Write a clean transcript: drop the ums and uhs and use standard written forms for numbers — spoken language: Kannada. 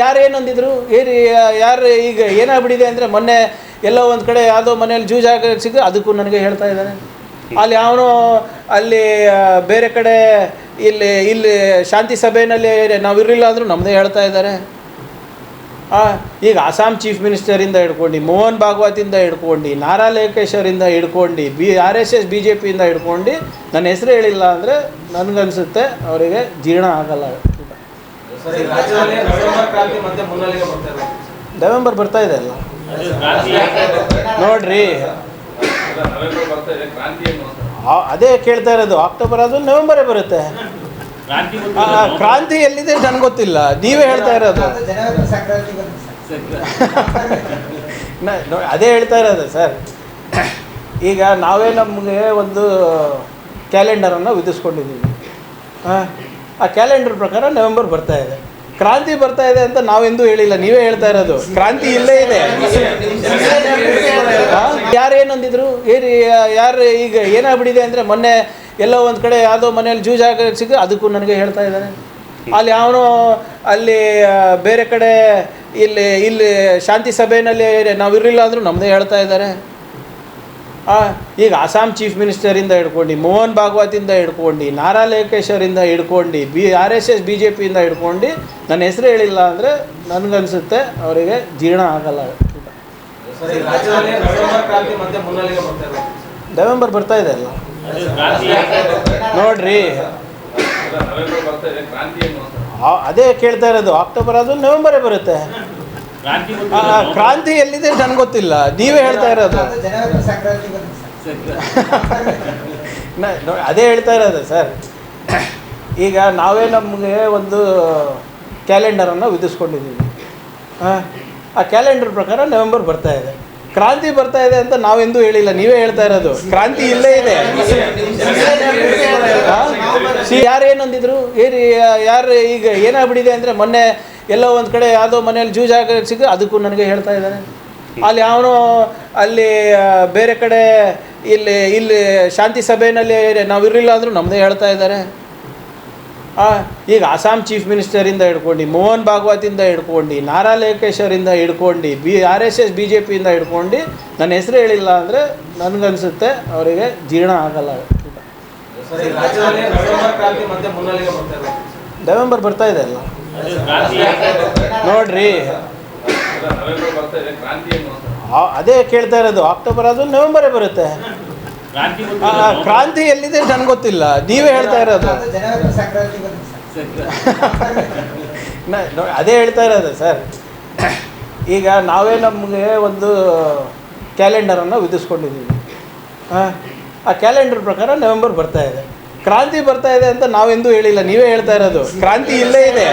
ಯಾರು ಏನಂದಿದ್ರು ಯಾರು ಈಗ ಏನಾಗ್ಬಿಟ್ಟಿದೆ ಅಂದರೆ ಮೊನ್ನೆ ಎಲ್ಲೋ ಒಂದು ಕಡೆ ಯಾವುದೋ ಮನೆಯಲ್ಲಿ ಜೂಜಾಗ ಸಿಕ್ಕ ಅದಕ್ಕೂ ನನಗೆ ಹೇಳ್ತಾ ಇದ್ದಾನೆ. ಅಲ್ಲಿ ಅವನು ಅಲ್ಲಿ ಬೇರೆ ಕಡೆ ಇಲ್ಲಿ ಶಾಂತಿ ಸಭೆಯಲ್ಲಿ ನಾವು ಇರಲಿಲ್ಲ ಅಂದರೂ ನಮ್ಮದೇ ಹೇಳ್ತಾ ಇದ್ದಾರೆ. ಈಗ ಅಸ್ಸಾಂ ಚೀಫ್ ಮಿನಿಸ್ಟರಿಂದ ಹಿಡ್ಕೊಂಡು ಮೋಹನ್ ಭಾಗವತಿಂದ ಹಿಡ್ಕೊಂಡು ನಾರಾ ಲೋಕೇಶ್ವರಿಂದ ಹಿಡ್ಕೊಂಡು RSS BJPಯಿಂದ ಹಿಡ್ಕೊಂಡು ನನ್ನ ಹೆಸರು ಹೇಳಿಲ್ಲ ಅಂದರೆ ನನಗನ್ಸುತ್ತೆ ಅವರಿಗೆ ಜೀರ್ಣ ಆಗಲ್ಲ. ನವೆಂಬರ್ ಬರ್ತಾ ಇದೆ ಅಲ್ಲ ನೋಡ್ರಿ, ಅದೇ ಕೇಳ್ತಾ ಇರೋದು. ಅಕ್ಟೋಬರ್ ಆದ್ಮೇಲೆ ನವೆಂಬರೇ ಬರುತ್ತೆ. ಕ್ರಾಂತಿ ಎಲ್ಲಿದೆ ನನಗೆ ಗೊತ್ತಿಲ್ಲ, ನೀವೇ ಹೇಳ್ತಾ ಇರೋದು. ಅದೇ ಹೇಳ್ತಾ ಇರೋದು ಸರ್. ಈಗ ನಾವೇ ನಮಗೆ ಒಂದು ಕ್ಯಾಲೆಂಡರನ್ನು ವಿಧಿಸ್ಕೊಂಡಿದ್ದೀವಿ. ಆ ಕ್ಯಾಲೆಂಡರ್ ಪ್ರಕಾರ ನವೆಂಬರ್ ಬರ್ತಾ ಇದೆ. ಕ್ರಾಂತಿ ಬರ್ತಾ ಇದೆ ಅಂತ ನಾವೆಂದೂ ಹೇಳಿಲ್ಲ, ನೀವೇ ಹೇಳ್ತಾ ಇರೋದು. ಕ್ರಾಂತಿ ಇಲ್ಲೇ ಇದೆ. ಯಾರು ಏನಂದಿದ್ರು ಯಾರು ಈಗ ಏನಾಗ್ಬಿಟ್ಟಿದೆ ಅಂದರೆ ಮೊನ್ನೆ ಎಲ್ಲೋ ಒಂದು ಕಡೆ ಯಾವುದೋ ಮನೆಯಲ್ಲಿ ಜೂಜಾಗ ಸಿಕ್ಕ ಅದಕ್ಕೂ ನನಗೆ ಹೇಳ್ತಾ ಇದ್ದಾನೆ. ಅಲ್ಲಿ ಅವನು ಅಲ್ಲಿ ಬೇರೆ ಕಡೆ ಇಲ್ಲಿ ಶಾಂತಿ ಸಭೆಯಲ್ಲಿ ನಾವು ಇರಲಿಲ್ಲ ಅಂದರೂ ನಮ್ಮದೇ ಹೇಳ್ತಾ ಇದ್ದಾರೆ. ಈಗ ಅಸ್ಸಾಂ ಚೀಫ್ ಮಿನಿಸ್ಟರಿಂದ ಹಿಡ್ಕೊಂಡು ಮೋಹನ್ ಭಾಗವತಿಂದ ಹಿಡ್ಕೊಂಡು ನಾರಾ ಲೋಕೇಶ್ವರಿಂದ ಹಿಡ್ಕೊಂಡು RSS BJPಯಿಂದ ಹಿಡ್ಕೊಂಡು ನನ್ನ ಹೆಸರು ಹೇಳಿಲ್ಲ ಅಂದರೆ ನನಗನ್ಸುತ್ತೆ ಅವರಿಗೆ ಜೀರ್ಣ ಆಗಲ್ಲ. ನವೆಂಬರ್ ಬರ್ತಾ ಇದೆ ಅಲ್ಲ ನೋಡ್ರಿ, ಅದೇ ಕೇಳ್ತಾ ಇರೋದು. ಅಕ್ಟೋಬರ್ ಆದ್ಮೇಲೆ ನವೆಂಬರೇ ಬರುತ್ತೆ. ಕ್ರಾಂತಿ ಎಲ್ಲಿದೆ ನನಗೆ ಗೊತ್ತಿಲ್ಲ, ನೀವೇ ಹೇಳ್ತಾ ಇರೋದು. ಅದೇ ಹೇಳ್ತಾ ಇರೋದು ಸರ್. ಈಗ ನಾವೇ ನಮಗೆ ಒಂದು ಕ್ಯಾಲೆಂಡರನ್ನು ವಿಧಿಸ್ಕೊಂಡಿದ್ದೀವಿ. ಆ ಕ್ಯಾಲೆಂಡರ್ ಪ್ರಕಾರ ನವೆಂಬರ್ ಬರ್ತಾ ಇದೆ. ಕ್ರಾಂತಿ ಬರ್ತಾ ಇದೆ ಅಂತ ನಾವೆಂದೂ ಹೇಳಿಲ್ಲ, ನೀವೇ ಹೇಳ್ತಾ ಇರೋದು. ಕ್ರಾಂತಿ ಇಲ್ಲೇ ಇದೆ. ಯಾರು ಏನಂದಿದ್ರು ಯಾರು ಈಗ ಏನಾಗ್ಬಿಟ್ಟಿದೆ ಅಂದರೆ ಮೊನ್ನೆ ಎಲ್ಲೋ ಒಂದು ಕಡೆ ಯಾವುದೋ ಮನೆಯಲ್ಲಿ ಜೂಜಾಗ ಸಿಕ್ಕ ಅದಕ್ಕೂ ನನಗೆ ಹೇಳ್ತಾ ಇದ್ದಾನೆ. ಅಲ್ಲಿ ಅವನು ಅಲ್ಲಿ ಬೇರೆ ಕಡೆ ಇಲ್ಲಿ ಶಾಂತಿ ಸಭೆಯಲ್ಲಿ ನಾವು ಇರಲಿಲ್ಲ ಅಂದರೂ ನಮ್ಮದೇ ಹೇಳ್ತಾ ಇದ್ದಾರೆ. ಈಗ ಅಸ್ಸಾಂ ಚೀಫ್ ಮಿನಿಸ್ಟರಿಂದ ಹಿಡ್ಕೊಂಡು ಮೋಹನ್ ಭಾಗವತಿಂದ ಹಿಡ್ಕೊಂಡು ನಾರಾ ಲೋಕೇಶ್ವರಿಂದ ಹಿಡ್ಕೊಂಡು RSS BJPಯಿಂದ ಹಿಡ್ಕೊಂಡು ನನ್ನ ಹೆಸರು ಹೇಳಿಲ್ಲ ಅಂದರೆ ನನಗನ್ಸುತ್ತೆ ಅವರಿಗೆ ಜೀರ್ಣ ಆಗಲ್ಲ. ನವೆಂಬರ್ ಬರ್ತಾ ಇದೆ ಅಲ್ಲ ನೋಡ್ರಿ, ಅದೇ ಕೇಳ್ತಾ ಇರೋದು. ಅಕ್ಟೋಬರ್ ಆದ್ಮೇಲೆ ನವೆಂಬರೇ ಬರುತ್ತೆ. ಕ್ರಾಂತಿ ಎಲ್ಲಿದೆ ನನಗೆ ಗೊತ್ತಿಲ್ಲ, ನೀವೇ ಹೇಳ್ತಾ ಇರೋದು. ಅದೇ ಹೇಳ್ತಾ ಇರೋದು ಸರ್. ಈಗ ನಾವೇ ನಮಗೆ ಒಂದು ಕ್ಯಾಲೆಂಡರನ್ನು ವಿಧಿಸ್ಕೊಂಡಿದ್ದೀವಿ. ಆ ಕ್ಯಾಲೆಂಡರ್ ಪ್ರಕಾರ ನವೆಂಬರ್ ಬರ್ತಾ ಇದೆ. ಕ್ರಾಂತಿ ಬರ್ತಾ ಇದೆ ಅಂತ ನಾವೆಂದೂ ಹೇಳಿಲ್ಲ, ನೀವೇ ಹೇಳ್ತಾ ಇರೋದು. ಕ್ರಾಂತಿ ಇಲ್ಲೇ ಇದೆ.